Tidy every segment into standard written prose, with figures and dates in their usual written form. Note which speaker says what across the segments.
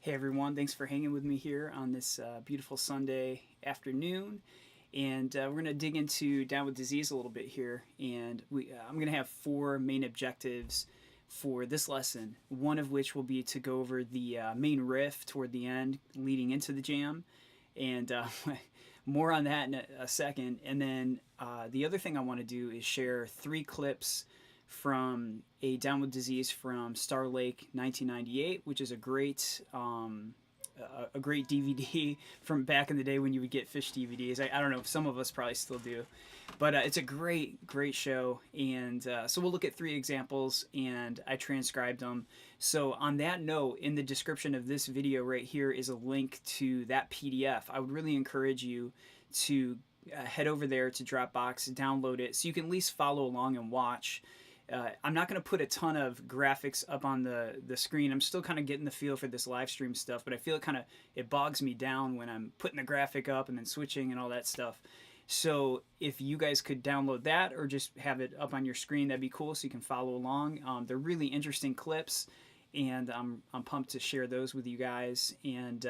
Speaker 1: Hey everyone, thanks for hanging with me here on this beautiful Sunday afternoon. And we're going to dig into Down with Disease a little bit here. And I'm going to have four main objectives for this lesson, one of which will be to go over the main riff toward the end leading into the jam. And more on that in a second. And then the other thing I want to do is share three clips from a Down with Disease from Star Lake 1998, which is a great DVD from back in the day when you would get Fish DVDs. I don't know if some of us probably still do, but it's a great show. And so we'll look at three examples, and I transcribed them. So on that note, in the description of this video right here is a link to that PDF. I would really encourage you to head over there to Dropbox, download it, so you can at least follow along and watch. I'm not going to put a ton of graphics up on the screen. I'm still kind of getting the feel for this live stream stuff, but I feel it bogs me down when I'm putting the graphic up and then switching and all that stuff. So if you guys could download that or just have it up on your screen, that'd be cool so you can follow along. They're really interesting clips, and I'm pumped to share those with you guys. And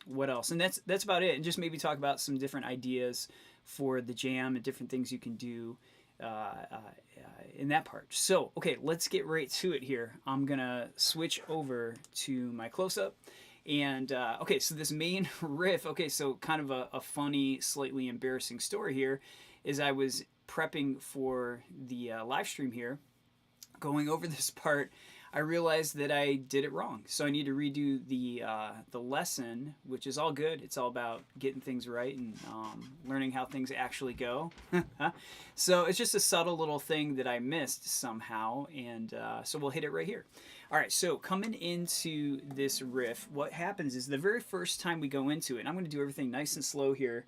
Speaker 1: what else? And that's about it. And just maybe talk about some different ideas for the jam and different things you can do in that part. So, okay, let's get right to it here. I'm gonna switch over to my close-up. And, okay, so this main riff, okay, so kind of a funny, slightly embarrassing story here is I was prepping for the live stream here, going over this part. I realized that I did it wrong, so I need to redo the lesson, which is all good. It's all about getting things right and learning how things actually go. So it's just a subtle little thing that I missed somehow, and so we'll hit it right here. All right, so coming into this riff, what happens is the very first time we go into it, and I'm going to do everything nice and slow here.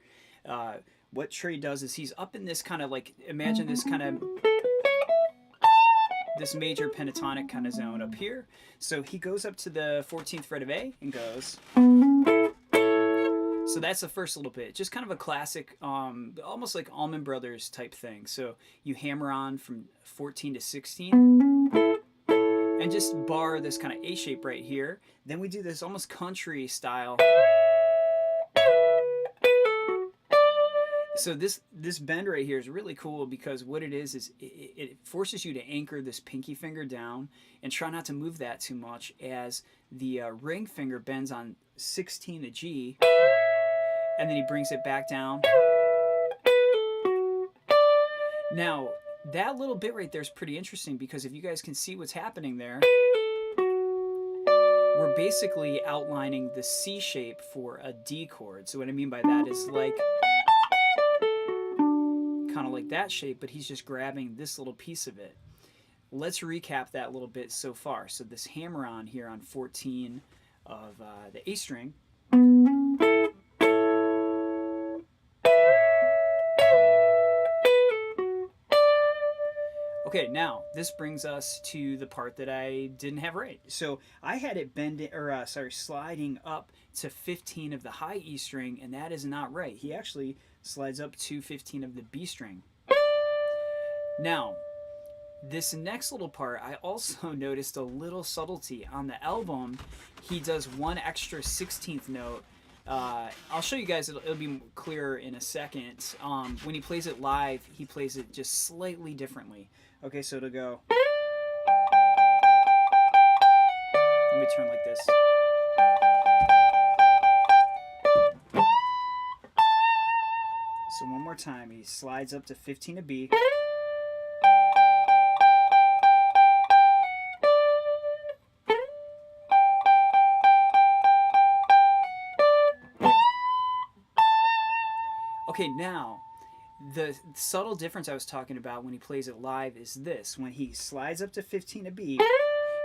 Speaker 1: What Trey does is he's up in this kind of like, imagine this kind of this major pentatonic kind of zone up here. So he goes up to the 14th fret of A and goes. So that's the first little bit. Just kind of a classic, almost like Allman Brothers type thing. So you hammer on from 14 to 16 and just bar this kind of A shape right here. Then we do this almost country style. So this bend right here is really cool because what it is it forces you to anchor this pinky finger down and try not to move that too much as the ring finger bends on 16 to G, and then he brings it back down. Now, that little bit right there is pretty interesting because if you guys can see what's happening there, we're basically outlining the C shape for a D chord. So what I mean by that is like kind of like that shape, but he's just grabbing this little piece of it. Let's recap that a little bit so far. So this hammer on here on 14 of the A string. Okay, now this brings us to the part that I didn't have right. So I had it sliding up to 15 of the high E string, and that is not right. He actually slides up to 15 of the B string. Now, this next little part, I also noticed a little subtlety. On the album, he does one extra 16th note. I'll show you guys, it'll be clearer in a second. When he plays it live, he plays it just slightly differently. Okay, so it'll go. Let me turn like this. So one more time, he slides up to 15 of B. Okay, now, the subtle difference I was talking about when he plays it live is this. When he slides up to 15 of B,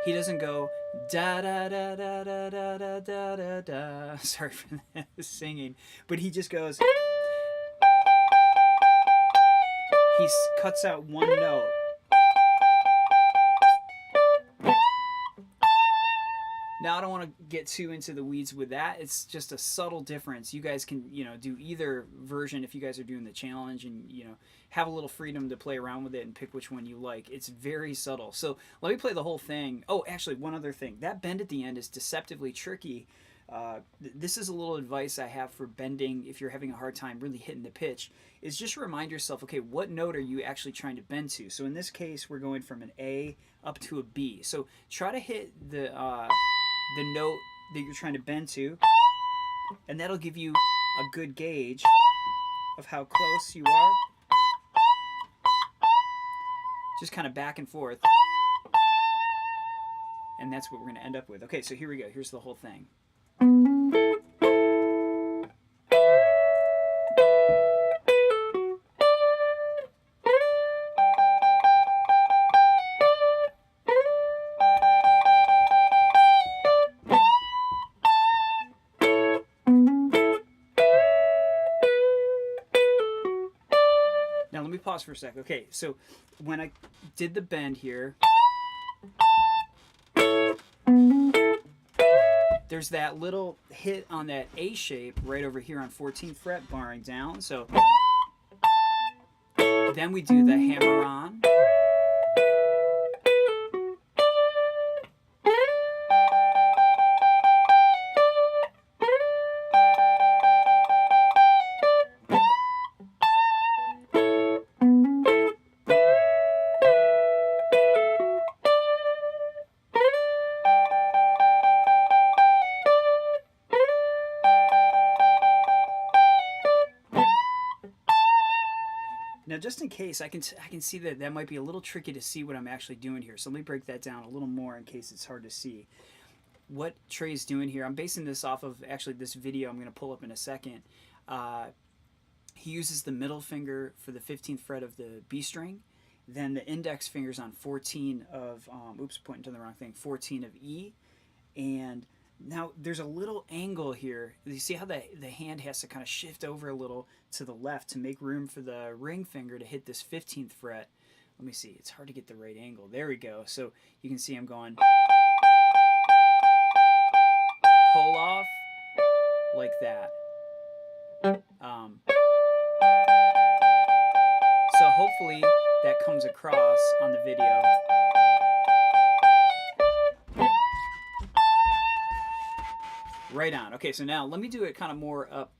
Speaker 1: he doesn't go da da da da da da da da da da. Sorry for that singing, but he just goes. He cuts out one note. Now, I don't want to get too into the weeds with that. It's just a subtle difference. You guys can, do either version if you guys are doing the challenge and, have a little freedom to play around with it and pick which one you like. It's very subtle. So let me play the whole thing. Oh, actually, one other thing. That bend at the end is deceptively tricky this is a little advice I have for bending if you're having a hard time really hitting the pitch, is just remind yourself, okay, what note are you actually trying to bend to? So in this case, we're going from an A up to a B. So try to hit the note that you're trying to bend to, and that'll give you a good gauge of how close you are. Just kind of back and forth. And that's what we're going to end up with. Okay, so here we go. Here's the whole thing. Now let me pause for a sec. Okay, so when I did the bend here, there's that little hit on that A shape right over here on 14th fret, barring down. So then we do the hammer on. Now, just in case, I can see that that might be a little tricky to see what I'm actually doing here. So let me break that down a little more in case it's hard to see. What Trey's doing here, I'm basing this off of actually this video I'm going to pull up in a second. He uses the middle finger for the 15th fret of the B string, then the index fingers on 14 of, oops, pointing to the wrong thing, 14 of E, and now there's a little angle here. You see how the hand has to kind of shift over a little to the left to make room for the ring finger to hit this 15th fret. Let me see. It's hard to get the right angle. There we go. So you can see I'm going pull off like that. So hopefully that comes across on the video. Right on. Okay, so now let me do it kind of more up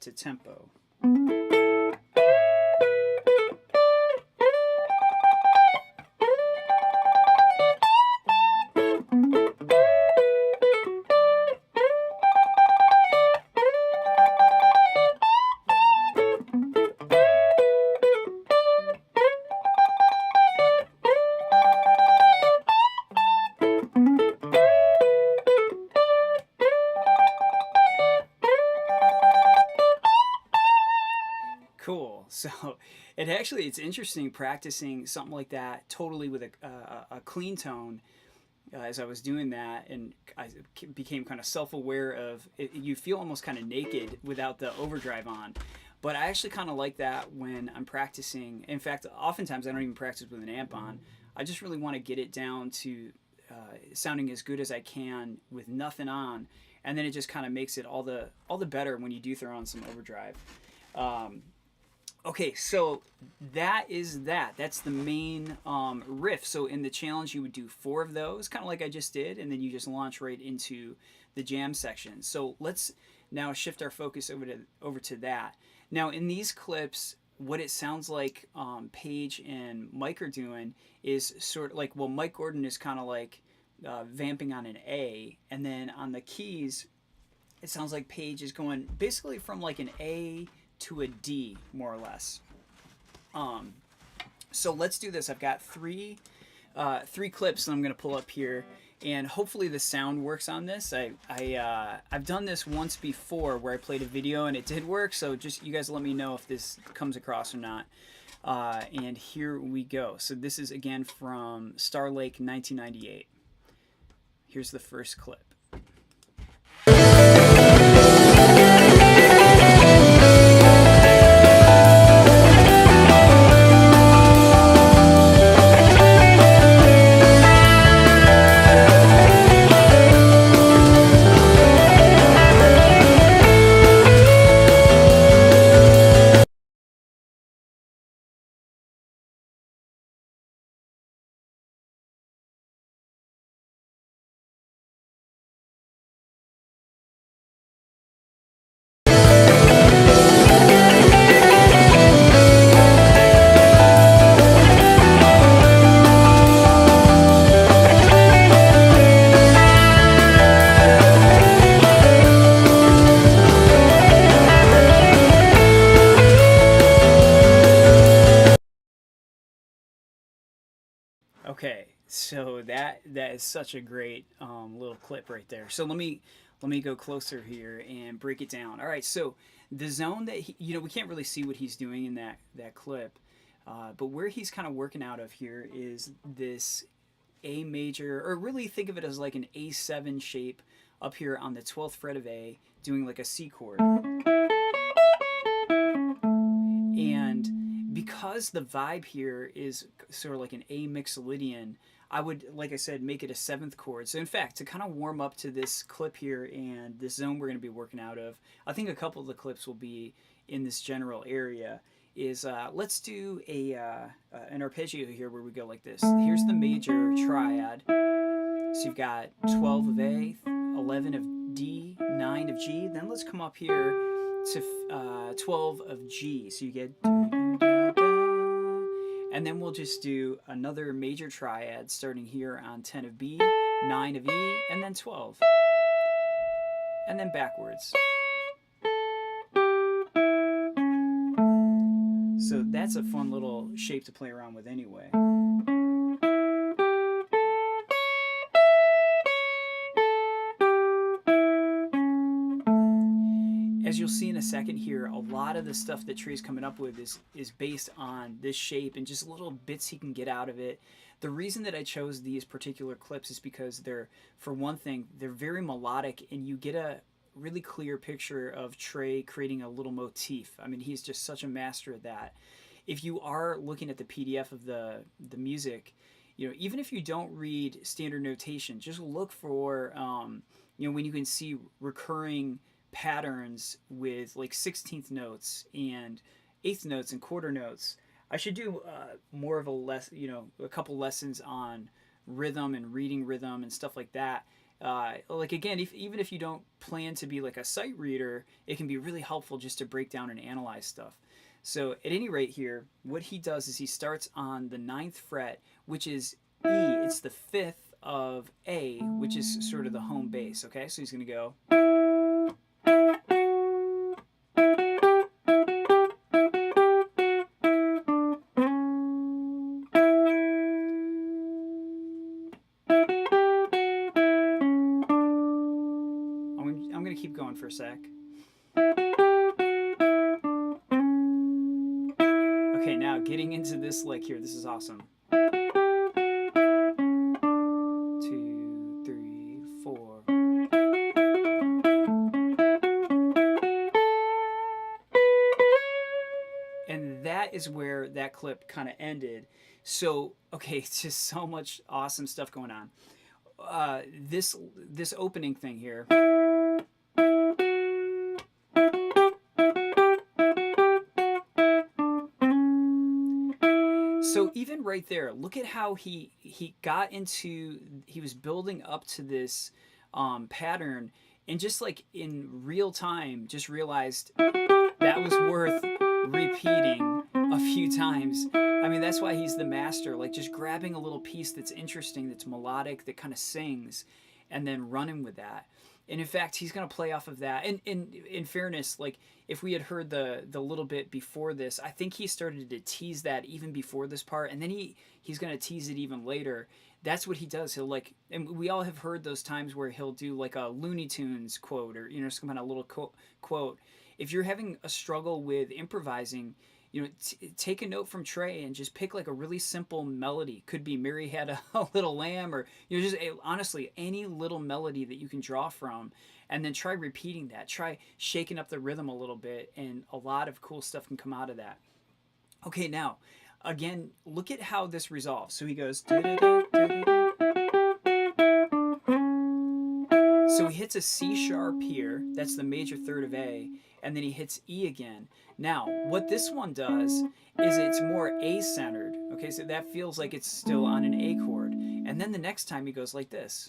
Speaker 1: to tempo. Cool. So it's interesting practicing something like that totally with a clean tone as I was doing that, and I became kind of self-aware of it. You feel almost kind of naked without the overdrive on. But I actually kind of like that when I'm practicing. In fact, oftentimes I don't even practice with an amp on. I just really want to get it down to sounding as good as I can with nothing on, and then it just kind of makes it all the better when you do throw on some overdrive. Okay, so that's the main riff. So in the challenge, you would do 4 of those, kind of like I just did, and then you just launch right into the jam section. So let's now shift our focus over to that. Now in these clips, what it sounds like Paige and Mike are doing is sort of like, well, Mike Gordon is kind of like vamping on an A, and then on the keys, it sounds like Paige is going basically from like an A to a D, more or less. So let's do this. I've got three clips that I'm going to pull up here, and hopefully the sound works on this. I've done this once before where I played a video and it did work, so just you guys let me know if this comes across or not. And here we go. So this is again from Star Lake 1998. Here's the first clip. Okay, so that is such a great little clip right there. So let me go closer here and break it down. All right, so the zone that we can't really see what he's doing in that clip, but where he's kind of working out of here is this A major, or really think of it as like an A7 shape up here on the 12th fret of A, doing like a C chord. And because the vibe here is sort of like an A mixolydian, I would, like I said, make it a 7th chord. So in fact, to kind of warm up to this clip here and this zone we're going to be working out of, I think a couple of the clips will be in this general area. Is let's do an arpeggio here where we go like this. Here's the major triad. So you've got 12 of A, 11 of D, 9 of G. Then let's come up here to 12 of G. So you get, and then we'll just do another major triad starting here on 10 of B, 9 of E, and then 12. And then backwards. So that's a fun little shape to play around with anyway. As you'll see in a second here, a lot of the stuff that Trey's coming up with is based on this shape and just little bits he can get out of it. The reason that I chose these particular clips is because they're, for one thing, they're very melodic, and you get a really clear picture of Trey creating a little motif. I mean, he's just such a master at that. If you are looking at the PDF of the music, even if you don't read standard notation, just look for when you can see recurring patterns with like 16th notes and 8th notes and quarter notes. I should do more of a couple lessons on rhythm and reading rhythm and stuff like that. Like again, even if you don't plan to be like a sight reader, it can be really helpful just to break down and analyze stuff. So at any rate here, what he does is he starts on the 9th fret, which is E. It's the 5th of A, which is sort of the home base. Okay, so he's going to go. I'm going to keep going for a sec. Okay, now getting into this lick here, this is awesome. 2, 3, 4. And that is where that clip kind of ended. So, okay, it's just so much awesome stuff going on. This opening thing here. So even right there, look at how he was building up to this pattern, and just like in real time, just realized that was worth repeating a few times. I mean, that's why he's the master, like just grabbing a little piece that's interesting, that's melodic, that kind of sings, and then running with that. And in fact, he's going to play off of that. And in fairness, like if we had heard the little bit before this, I think he started to tease that even before this part, and then he's going to tease it even later. That's what he does. He'll like, and we all have heard those times where he'll do like a Looney Tunes quote, or some kind of little quote. If you're having a struggle with improvising, take a note from Trey and just pick like a really simple melody. Could be Mary Had a Little Lamb, or just honestly any little melody that you can draw from, and then try repeating that. Try shaking up the rhythm a little bit, and a lot of cool stuff can come out of that. Okay, now again, look at how this resolves. So he goes. So he hits a C sharp here. That's the major third of A. And then he hits E again. Now, what this one does is it's more A-centered. Okay, so that feels like it's still on an A chord. And then the next time he goes like this.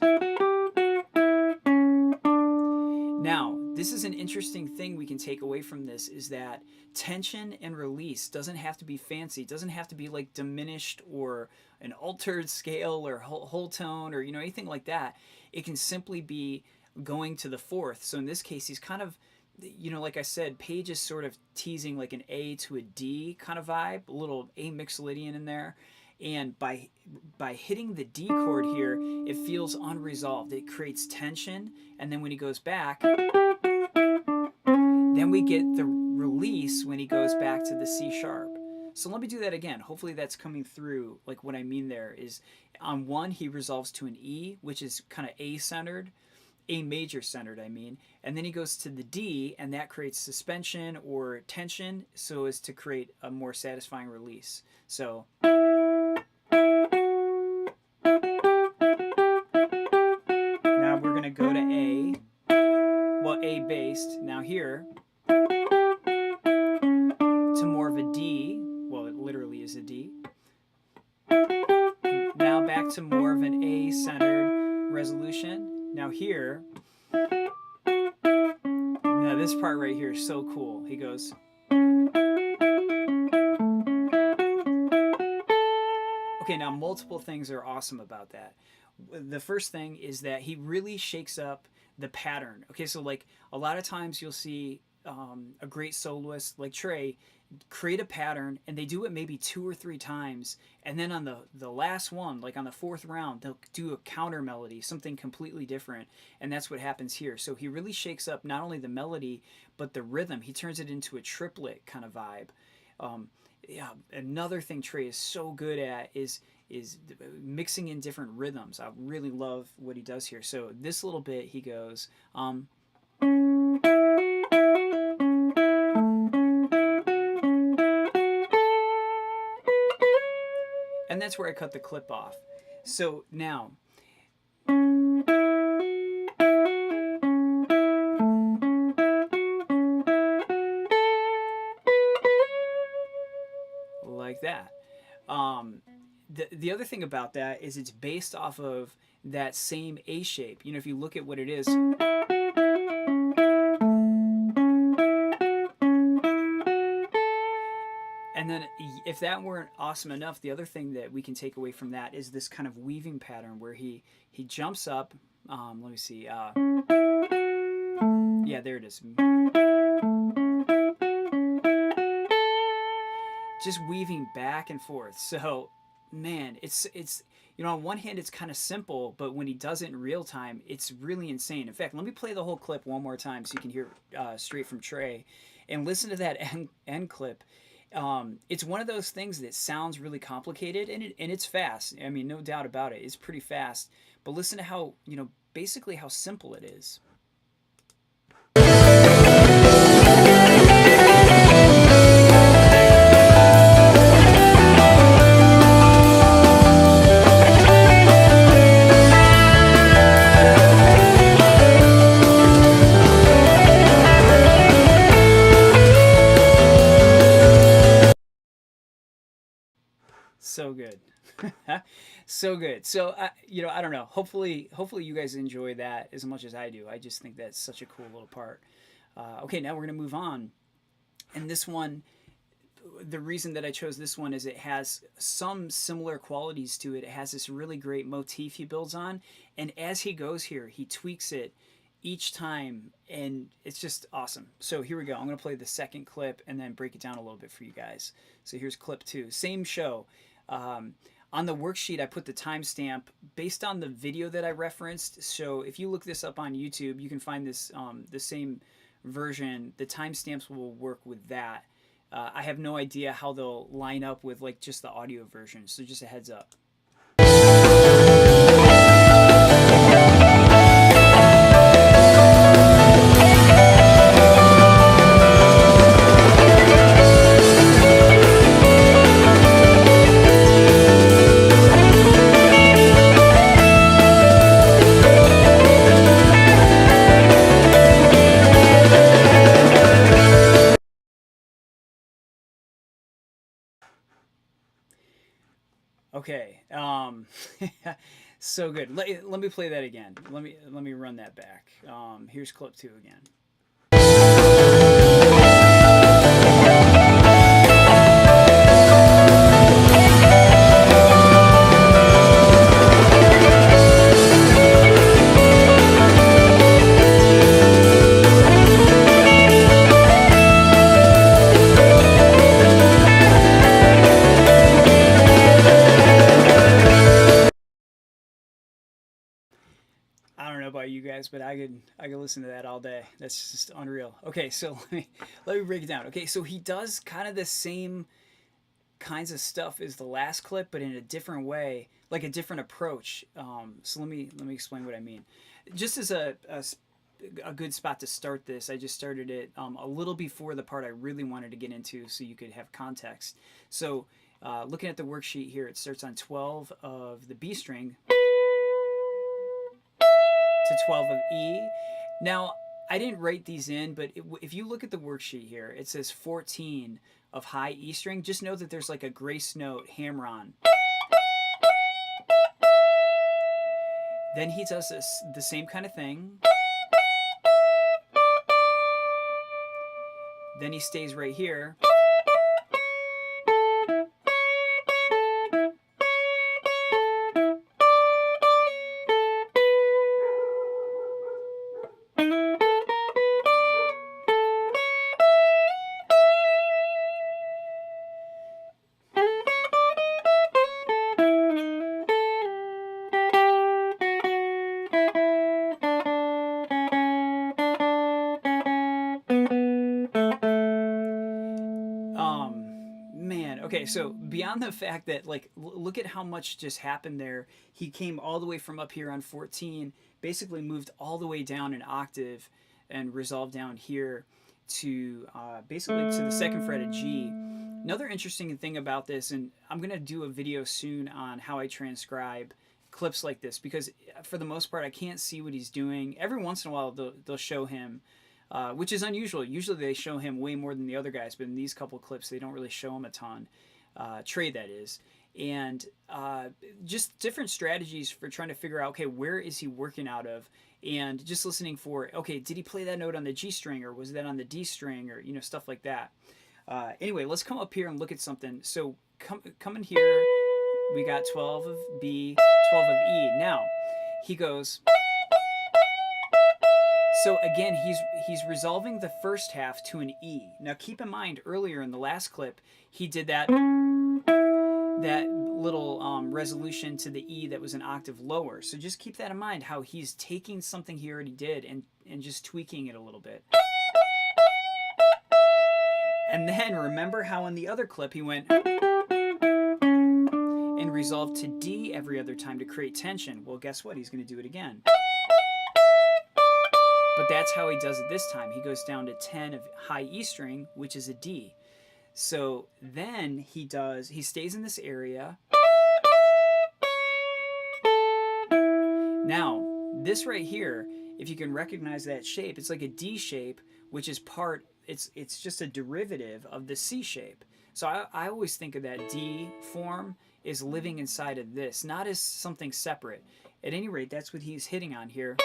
Speaker 1: Now, this is an interesting thing we can take away from this, is that tension and release doesn't have to be fancy. It doesn't have to be like diminished or an altered scale or whole tone or anything like that. It can simply be going to the 4th. So in this case, he's kind of, like I said, Page is sort of teasing like an A to a D kind of vibe, a little A mixolydian in there. And by hitting the D chord here, it feels unresolved. It creates tension, and then when he goes back, then we get the release when he goes back to the C sharp. So let me do that again. Hopefully that's coming through. Like what I mean there is on 1 he resolves to an E, which is kind of A centered, A major centered I mean, and then he goes to the D, and that creates suspension or tension so as to create a more satisfying release. So now we're going to go to A, well A based, now here to more of a D, well it literally is a D. Now back to more of an A centered resolution. Now here, now this part right here is so cool. He goes, okay, now multiple things are awesome about that. The first thing is that he really shakes up the pattern. Okay, so like a lot of times you'll see a great soloist like Trey create a pattern, and they do it maybe 2 or 3 times, and then on the last one, like on the 4th round, they'll do a counter melody, something completely different, and that's what happens here. So he really shakes up not only the melody but the rhythm. He turns it into a triplet kind of vibe. Yeah, another thing Trey is so good at is mixing in different rhythms. I really love what he does here. So this little bit, he goes, and that's where I cut the clip off. So now, like that. The other thing about that is it's based off of that same A shape. You know, if you look at what it is, and then if that weren't awesome enough, the other thing that we can take away from that is this kind of weaving pattern where he jumps up. Let me see. Yeah, there it is. Just weaving back and forth. So, man, it's you know, on one hand it's kind of simple, but when he does it in real time, it's really insane. In fact, let me play the whole clip one more time so you can hear straight from Trey, and listen to that end clip. It's one of those things that sounds really complicated, and it's fast. I mean, no doubt about it. It's pretty fast. But listen to how, you know, basically how simple it is. So good. So good. So you know, I don't know, hopefully you guys enjoy that as much as I do. I just think that's such a cool little part. Okay, now we're gonna move on, and this one, the reason that I chose this one is it has some similar qualities to it. It has this really great motif he builds on, and as he goes here, he tweaks it each time, and it's just awesome. So here we go. I'm going to play the second clip and then break it down a little bit for you guys. So here's clip 2. Same show. On the worksheet, I put the timestamp based on the video that I referenced. So if you look this up on YouTube, you can find this the same version. The timestamps will work with that. I have no idea how they'll line up with like just the audio version. So just a heads up. Okay, so good. Let me play that again. Let me run that back. Here's clip 2 again. guys, but I could listen to that all day. That's just unreal. Okay, so let me break it down. Okay, so he does kind of the same kinds of stuff as the last clip, but in a different way, like a different approach. So let me explain what I mean. Just as a good spot to start this, I just started it a little before the part I really wanted to get into, so you could have context. So looking at the worksheet here, it starts on 12 of the B string to 12 of E. Now, I didn't write these in, but if you look at the worksheet here, it says 14 of high E string. Just know that there's like a grace note hammer-on. Then he does the same kind of thing. Then he stays right here. Man, okay, so beyond the fact that, like, look at how much just happened there. He came all the way from up here on 14, basically moved all the way down an octave and resolved down here to basically to the second fret of G. Another interesting thing about this, and I'm going to do a video soon on how I transcribe clips like this, because for the most part I can't see what he's doing. Every once in a while they'll show him, which is unusual. Usually they show him way more than the other guys, but in these couple clips they don't really show him a ton. Trey, that is. And just different strategies for trying to figure out, okay, where is he working out of? And just listening for, okay, did he play that note on the G string, or was that on the D string, or, you know, stuff like that. Anyway, let's come up here and look at something. So come in here, we got 12 of B, 12 of E. Now, he goes... So again, he's resolving the first half to an E. Now keep in mind, earlier in the last clip, he did that little resolution to the E that was an octave lower. So just keep that in mind, how he's taking something he already did and just tweaking it a little bit. And then remember how in the other clip he went and resolved to D every other time to create tension. Well, guess what? He's going to do it again. But that's how he does it this time. He goes down to 10 of high E string, which is a D. So then he stays in this area. Now, this right here, if you can recognize that shape, it's like a D shape, which is it's just a derivative of the C shape. So I always think of that D form as living inside of this, not as something separate. At any rate, that's what he's hitting on here.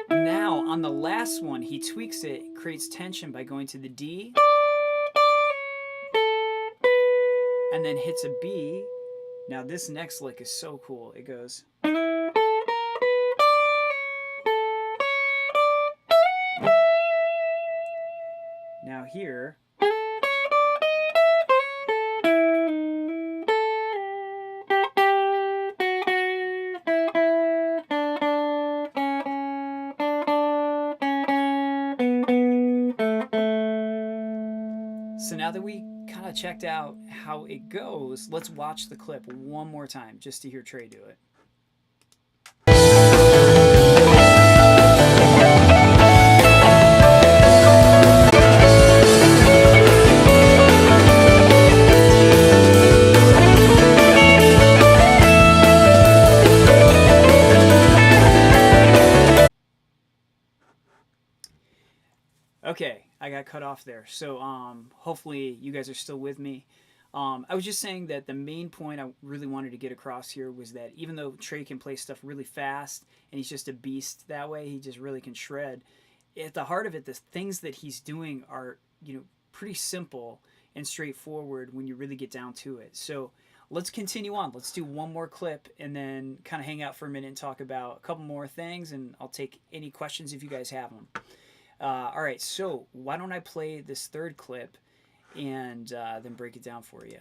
Speaker 1: Now, on the last one, he tweaks it, creates tension by going to the D, and then hits a B. Now, this next lick is so cool. It goes... Now here... So now that we kind of checked out how it goes, let's watch the clip one more time just to hear Trey do it. Okay, I got cut off there. So hopefully you guys are still with me. I was just saying that the main point I really wanted to get across here was that even though Trey can play stuff really fast and he's just a beast that way, he just really can shred. At the heart of it, the things that he's doing are, you know, pretty simple and straightforward when you really get down to it. So let's continue on. Let's do one more clip and then kind of hang out for a minute and talk about a couple more things, and I'll take any questions if you guys have them. All right, so why don't I play this third clip and then break it down for you.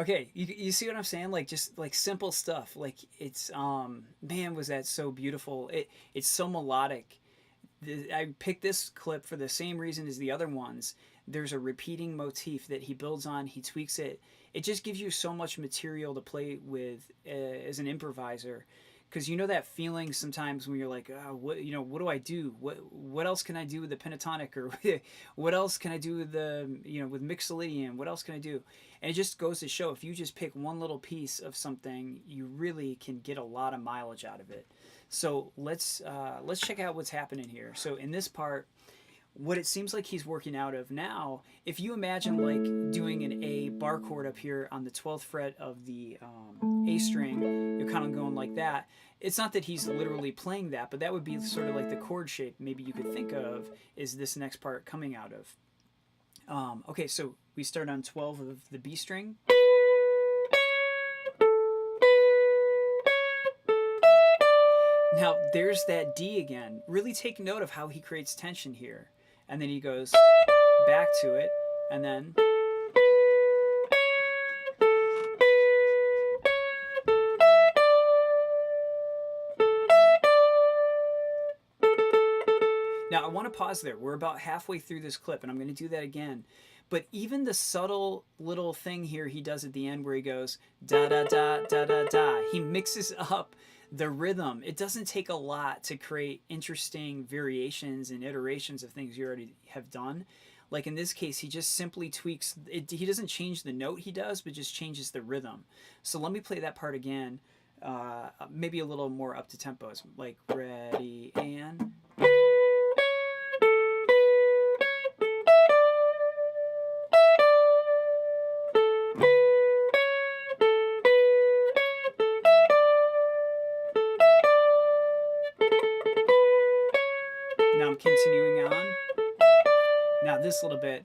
Speaker 1: Okay, you see what I'm saying? Like just like simple stuff. Like it's man, was that so beautiful. It's so melodic. I picked this clip for the same reason as the other ones. There's a repeating motif that he builds on, he tweaks it. It just gives you so much material to play with as an improviser. Because you know that feeling sometimes when you're like, oh, what do I do? What else can I do with the pentatonic, or what else can I do with the with mixolydian? What else can I do? And it just goes to show, if you just pick one little piece of something, you really can get a lot of mileage out of it. So let's check out what's happening here. So in this part, what it seems like he's working out of now, if you imagine like doing an A bar chord up here on the 12th fret of the A string, you're kind of going like that. It's not that he's literally playing that, but that would be sort of like the chord shape maybe you could think of is this next part coming out of. Okay, so we start on 12 of the B string. Now there's that D again. Really take note of how he creates tension here. And then he goes back to it, and then now I want to pause there. We're about halfway through this clip, and I'm going to do that again. But even the subtle little thing here he does at the end where he goes da da da da da da, he mixes up the rhythm. It doesn't take a lot to create interesting variations and iterations of things you already have done. Like in this case, he just simply tweaks it. He doesn't change the note he does, but just changes the rhythm. So let me play that part again, maybe a little more up to tempos, like ready and. Now I'm continuing on. Now this little bit.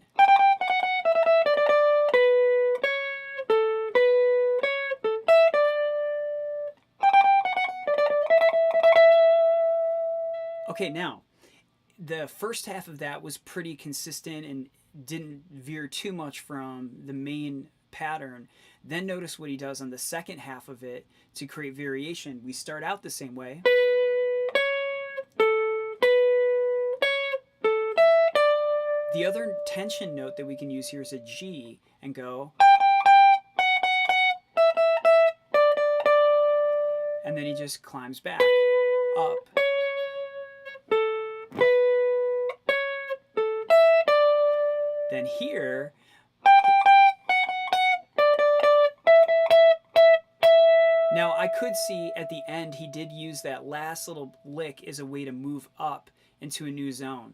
Speaker 1: Okay, now the first half of that was pretty consistent and didn't veer too much from the main pattern. Then notice what he does on the second half of it to create variation. We start out the same way. The other tension note that we can use here is a G and go. And then he just climbs back up. Then here, now I could see at the end he did use that last little lick as a way to move up into a new zone.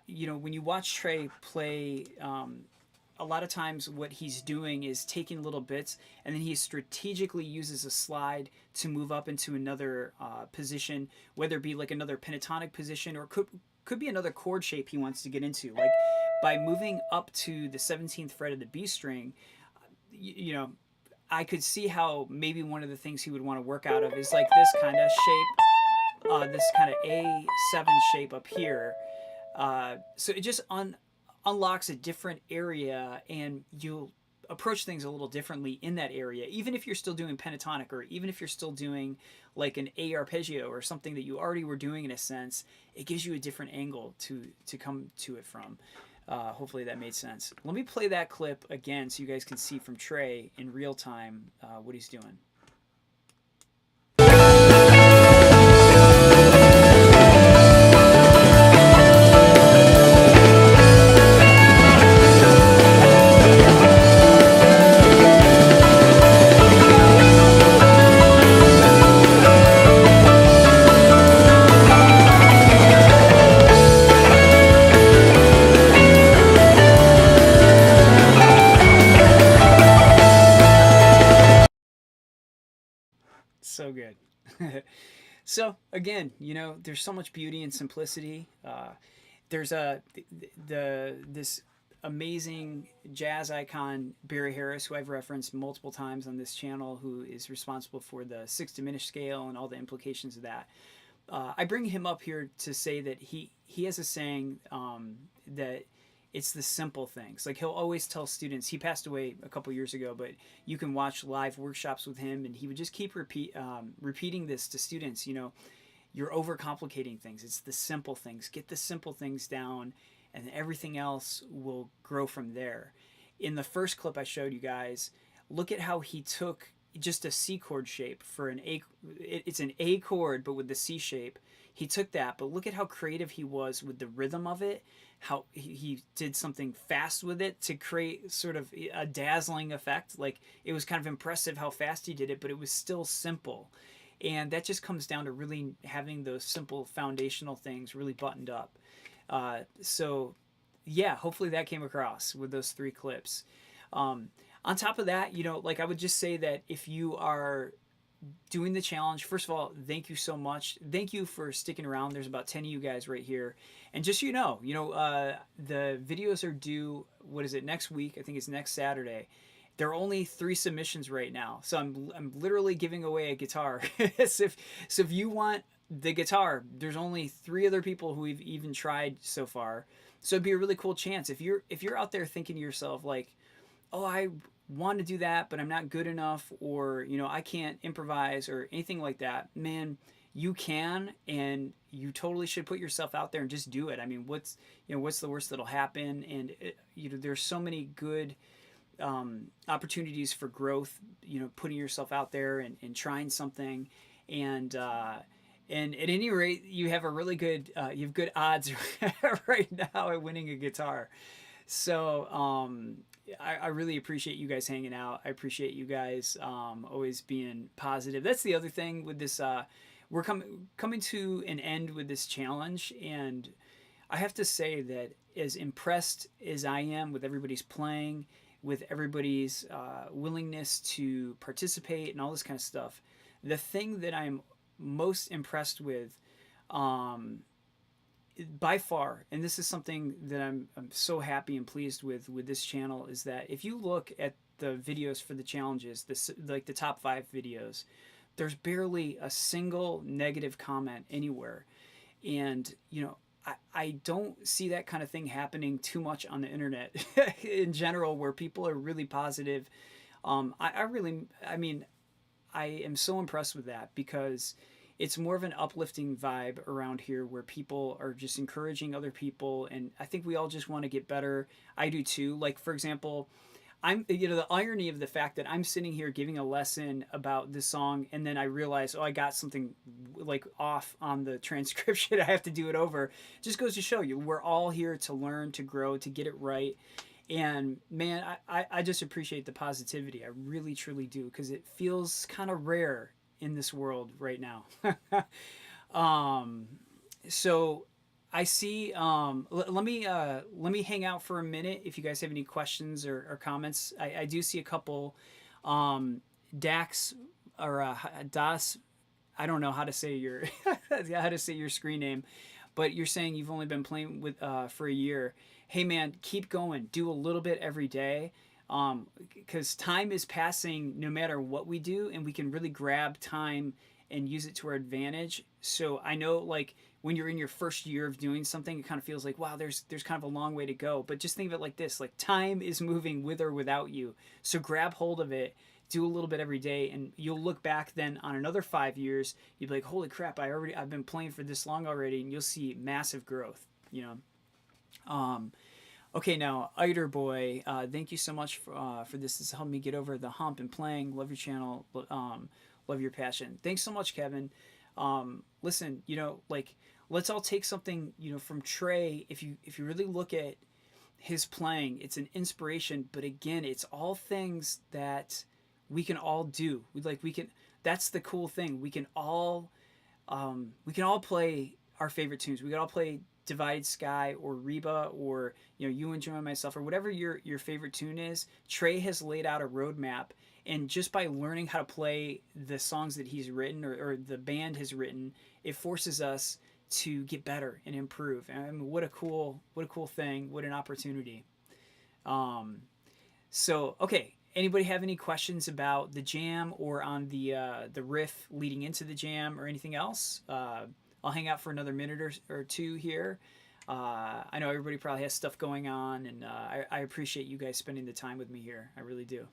Speaker 1: When you watch Trey play, a lot of times what he's doing is taking little bits and then he strategically uses a slide to move up into another position, whether it be like another pentatonic position or could be another chord shape he wants to get into. Like by moving up to the 17th fret of the B string, I could see how maybe one of the things he would want to work out of is like this kind of shape, this kind of A7 shape up here. So it just unlocks a different area, and you'll approach things a little differently in that area, even if you're still doing pentatonic, or even if you're still doing like an A arpeggio or something that you already were doing in a sense. It gives you a different angle to come to it from. Hopefully that made sense. Let me play that clip again so you guys can see from Trey in real time what he's doing. So good. So again, there's so much beauty and simplicity. There's this amazing jazz icon Barry Harris, who I've referenced multiple times on this channel, who is responsible for the sixth diminished scale and all the implications of that. I bring him up here to say that he has a saying that It's the simple things. Like he'll always tell students. He passed away a couple years ago, but you can watch live workshops with him, and he would just keep repeating this to students. You're overcomplicating things. It's the simple things. Get the simple things down, and everything else will grow from there. In the first clip I showed you guys, look at how he took just a C chord shape for an A. It's an A chord, but with the C shape. He took that, but look at how creative he was with the rhythm of it. How he did something fast with it to create sort of a dazzling effect. Like it was kind of impressive how fast he did it, but it was still simple. And that just comes down to really having those simple foundational things really buttoned up. So yeah, hopefully that came across with those 3 clips. On top of that, like I would just say that if you are doing the challenge, first of all, thank you so much. Thank you for sticking around. There's about 10 of you guys right here. And just the videos are due, what is it, next week? I think it's next Saturday. There are only 3 submissions right now. So I'm literally giving away a guitar. so if you want the guitar, there's only 3 other people who have even tried so far. So it'd be a really cool chance. If you're out there thinking to yourself like, oh, I want to do that, but I'm not good enough, or I can't improvise or anything like that, man, you can, and you totally should put yourself out there and just do it. I mean, what's the worst that'll happen? And there's so many good opportunities for growth, putting yourself out there and trying something. And at any rate, you have a really good you have good odds right now at winning a guitar. So I really appreciate you guys hanging out. I appreciate you guys always being positive. That's the other thing with this. We're coming to an end with this challenge, and I have to say that as impressed as I am with everybody's playing, with everybody's willingness to participate and all this kind of stuff, the thing that I'm most impressed with by far, and this is something that I'm so happy and pleased with this channel, is that if you look at the videos for the challenges, like the top 5 videos, there's barely a single negative comment anywhere. And I don't see that kind of thing happening too much on the internet in general, where people are really positive. I am so impressed with that, because it's more of an uplifting vibe around here, where people are just encouraging other people, and I think we all just want to get better. I do too. Like, for example, the irony of the fact that I'm sitting here giving a lesson about this song, and then I realize, I got something like off on the transcription. I have to do it over. Just goes to show you, we're all here to learn, to grow, to get it right. And man, I just appreciate the positivity. I really, truly do, because it feels kind of rare in this world right now. So I see. Let me hang out for a minute. If you guys have any questions or comments, I do see a couple. Dax or Das. I don't know how to say your screen name, but you're saying you've only been playing with for a year. Hey man, keep going. Do a little bit every day. Because time is passing no matter what we do, and we can really grab time and use it to our advantage. So I know, like, when you're in your first year of doing something, it kind of feels like, wow, there's kind of a long way to go. But just think of it like this, like, time is moving with or without you. So grab hold of it, do a little bit every day, and you'll look back then on another 5 years, you'll be like, holy crap, I've been playing for this long already, and you'll see massive growth, Okay, now, Eider Boy, thank you so much for this. This has helped me get over the hump in playing. Love your channel. Love your passion. Thanks so much, Kevin. Listen, let's all take something, from Trey. If you really look at his playing, it's an inspiration. But again, it's all things that we can all do. That's the cool thing. We can all play our favorite tunes. We can all play Divided Sky or Reba, or You and Joy and Myself, or whatever your favorite tune is. Trey has laid out a roadmap, and just by learning how to play the songs that he's written or the band has written, it forces us to get better and improve. I mean, what a cool thing, what an opportunity. So okay, anybody have any questions about the jam or on the riff leading into the jam or anything else? I'll hang out for another minute or two here. I know everybody probably has stuff going on, and I appreciate you guys spending the time with me here. I really do.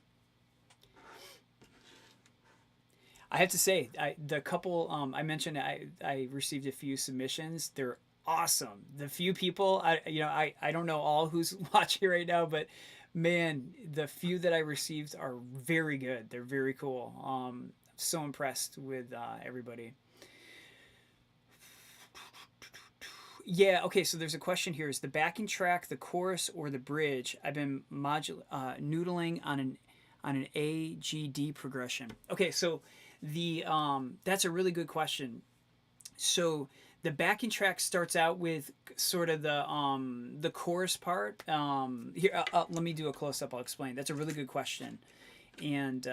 Speaker 1: I have to say, the couple I mentioned, I received a few submissions. They're awesome. The few people, I don't know all who's watching right now, but man, the few that I received are very good. They're very cool. So impressed with everybody. Yeah, okay, so there's a question here. Is the backing track the chorus or the bridge? I've been noodling on an AGD progression. Okay, so the that's a really good question. So the backing track starts out with sort of the chorus part. Here, let me do a close up. I'll explain. That's a really good question, and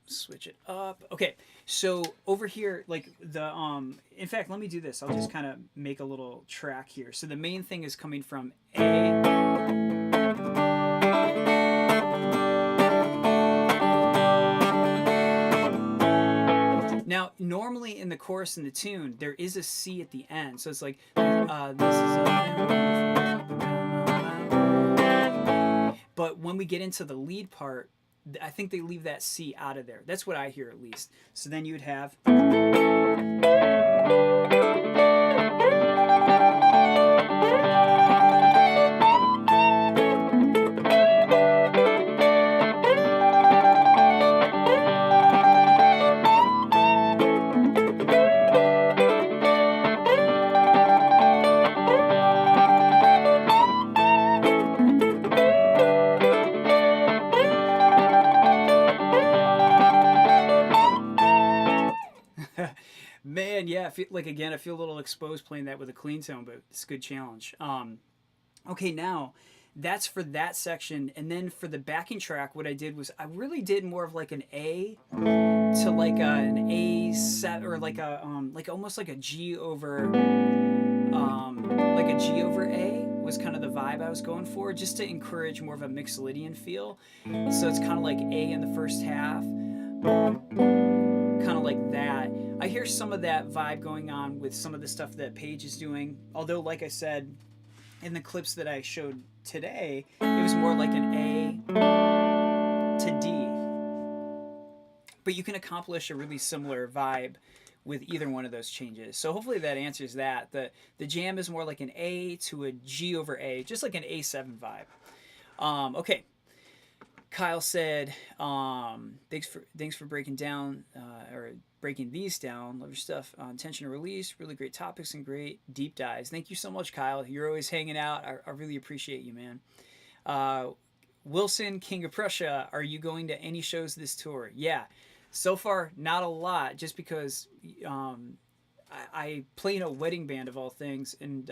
Speaker 1: switch it up. Okay, so over here, like the in fact, let me do this. I'll just kind of make a little track here. So the main thing is coming from A. Now, normally in the chorus and the tune, there is a C at the end. So it's like, this is but when we get into the lead part, I think they leave that C out of there. That's what I hear, at least. So then you'd have. Man, yeah, I feel a little exposed playing that with a clean tone, but it's a good challenge. Okay, now that's for that section, and then for the backing track, what I did was I really did more of like an A to like an A set, or like a like almost like a G over A was kind of the vibe I was going for, just to encourage more of a Mixolydian feel. So it's kind of like A in the first half, kind of like that. I hear some of that vibe going on with some of the stuff that Paige is doing. Although, like I said, in the clips that I showed today, it was more like an A to D. But you can accomplish a really similar vibe with either one of those changes. So hopefully that answers that. The jam is more like an A to a G over A, just like an A7 vibe. Okay. Kyle said, thanks for breaking down or breaking these down. Love your stuff on tension and release. Really great topics and great deep dives. Thank you so much, Kyle. You're always hanging out. I really appreciate you, man. Wilson, King of Prussia, are you going to any shows this tour? Yeah, so far not a lot, just because I play in a wedding band of all things, and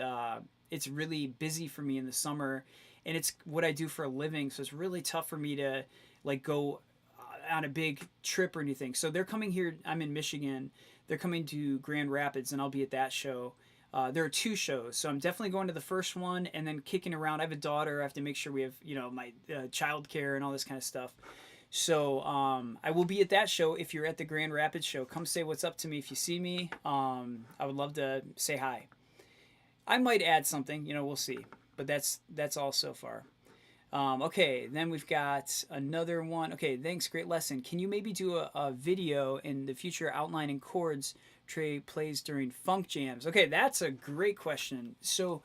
Speaker 1: it's really busy for me in the summer. And it's what I do for a living, so it's really tough for me to like go on a big trip or anything. So they're coming here. I'm in Michigan. They're coming to Grand Rapids, and I'll be at that show. There are 2 shows, so I'm definitely going to the first one, and then kicking around. I have a daughter. I have to make sure we have my childcare and all this kind of stuff. So I will be at that show. If you're at the Grand Rapids show, come say what's up to me if you see me. I would love to say hi. I might add something. We'll see. But that's all so far. Okay, then we've got another one. Okay, thanks, great lesson. Can you maybe do a video in the future outlining chords Trey plays during funk jams? Okay, that's a great question. So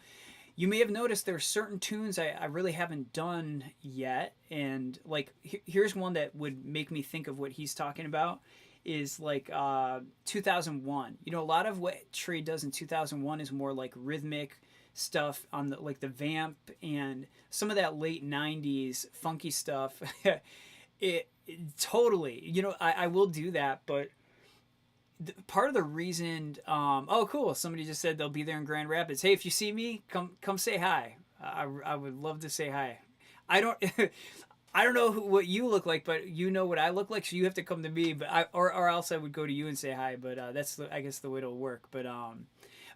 Speaker 1: you may have noticed there are certain tunes I really haven't done yet. And like, here's one that would make me think of what he's talking about, is like 2001. A lot of what Trey does in 2001 is more like rhythmic stuff on the vamp and some of that late 90s funky stuff. it totally, I will do that, but part of the reason, oh cool, somebody just said they'll be there in Grand Rapids. Hey, if you see me, come say hi. I would love to say hi. I don't I don't know what you look like, but you know what I look like, so you have to come to me. But or else I would go to you and say hi. But that's I guess the way it'll work. But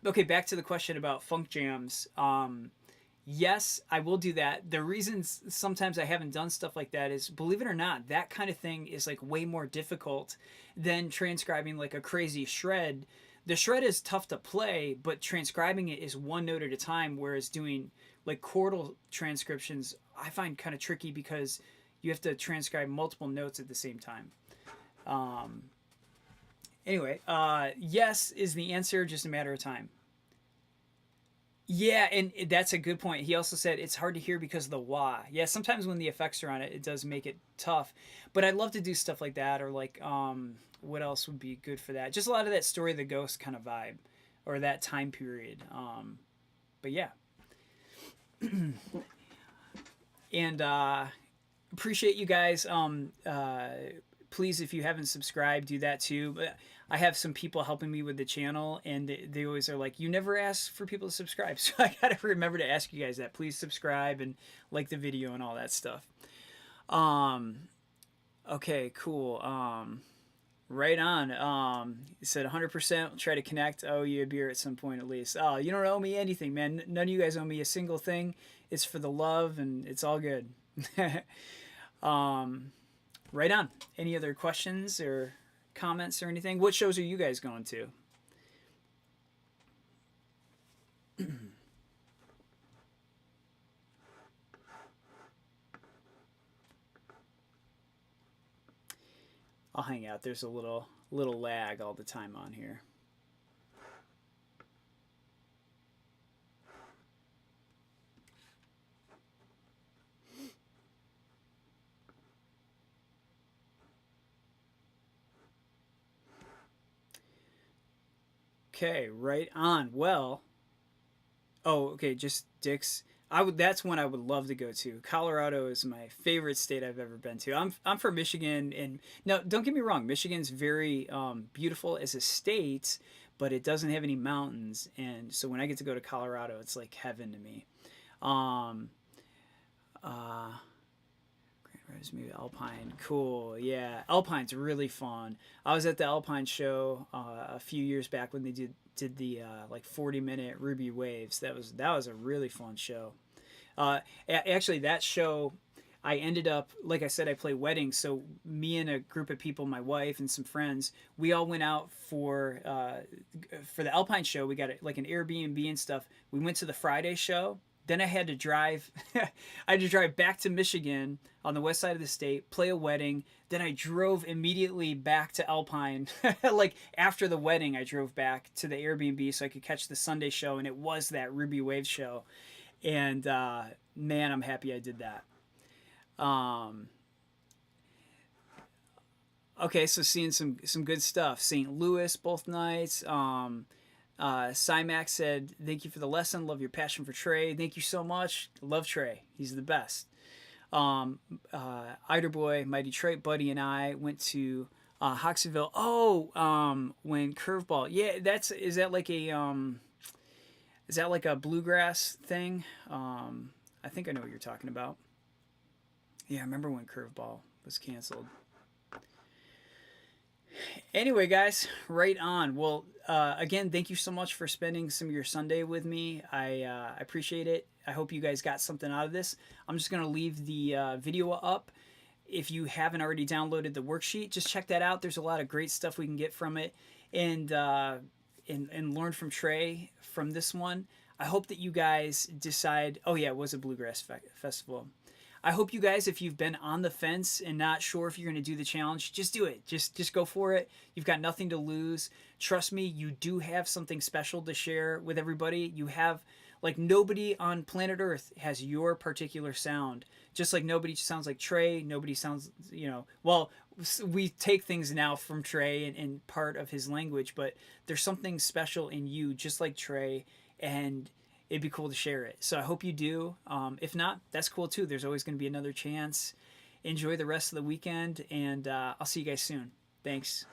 Speaker 1: okay, back to the question about funk jams. Yes, I will do that. The reasons sometimes I haven't done stuff like that is, believe it or not, that kind of thing is like way more difficult than transcribing like a crazy shred. the shred is tough to play, but transcribing it is one note at a time, whereas doing like chordal transcriptions I find kind of tricky because you have to transcribe multiple notes at the same time. Um, anyway, yes is the answer, just a matter of time. Yeah, and that's a good point. He also said it's hard to hear because of the wah. Yeah, sometimes when the effects are on it, it does make it tough. But I'd love to do stuff like that, or like, what else would be good for that? Just a lot of that Story of the Ghost kind of vibe, or that time period. But yeah, and appreciate you guys. Please, if you haven't subscribed, do that too. But I have some people helping me with the channel, and they always are like, "You never ask for people to subscribe," so I gotta remember to ask you guys that. Please subscribe and like the video and all that stuff. Um, okay, cool. Right on. You said 100%. Try to connect. I owe you a beer at some point at least. Oh, you don't owe me anything, man. None of you guys owe me a single thing. It's for the love, and it's all good. um, right on. Any other questions or comments or anything? What shows are you guys going to? I'll hang out. There's a little lag all the time on here. Okay, right on. Well, oh, okay, just Dick's. I would. That's one I would love to go to. Colorado is my favorite state I've ever been to. I'm from Michigan, and now don't get me wrong. Michigan's very beautiful as a state, but it doesn't have any mountains, and so when I get to go to Colorado, it's like heaven to me. Um, uh, maybe Alpine, cool. Yeah, Alpine's really fun. I was at the Alpine show a few years back when they did the like 40-minute Ruby Waves. That was a really fun show. Actually, that show, I ended up, like I said, I play weddings. So me and a group of people, my wife and some friends, we all went out for the Alpine show. We got like an Airbnb and stuff. We went to the Friday show. Then I had to drive. I had to drive back to Michigan on the west side of the state, play a wedding. Then I drove immediately back to Alpine. Like after the wedding, I drove back to the Airbnb so I could catch the Sunday show, and it was that Ruby Waves show. And man, I'm happy I did that. Um, okay, so seeing some good stuff. St. Louis both nights. Cymax said, "Thank you for the lesson. Love your passion for Trey. Thank you so much. Love Trey. He's the best." Eiderboy, my Detroit buddy, and I went to Hoxsville. Oh, when Curveball. Yeah, is that like a bluegrass thing? I think I know what you're talking about. Yeah, I remember when Curveball was canceled. Anyway, guys, right on. Well, again, thank you so much for spending some of your Sunday with me. I appreciate it. I hope you guys got something out of this. I'm just going to leave the video up. If you haven't already downloaded the worksheet, just check that out. There's a lot of great stuff we can get from it, and learn from Trey from this one. I hope that you guys decide. Oh yeah, it was a bluegrass festival. I hope you guys, if you've been on the fence and not sure if you're going to do the challenge, just do it. Just go for it. You've got nothing to lose. Trust me, you do have something special to share with everybody. You have, like, nobody on planet Earth has your particular sound. Just like nobody sounds like Trey. Nobody sounds, well, we take things now from Trey and part of his language, but there's something special in you, just like Trey, and it'd be cool to share it. So I hope you do. If not, that's cool too. There's always going to be another chance. Enjoy the rest of the weekend, and I'll see you guys soon. Thanks.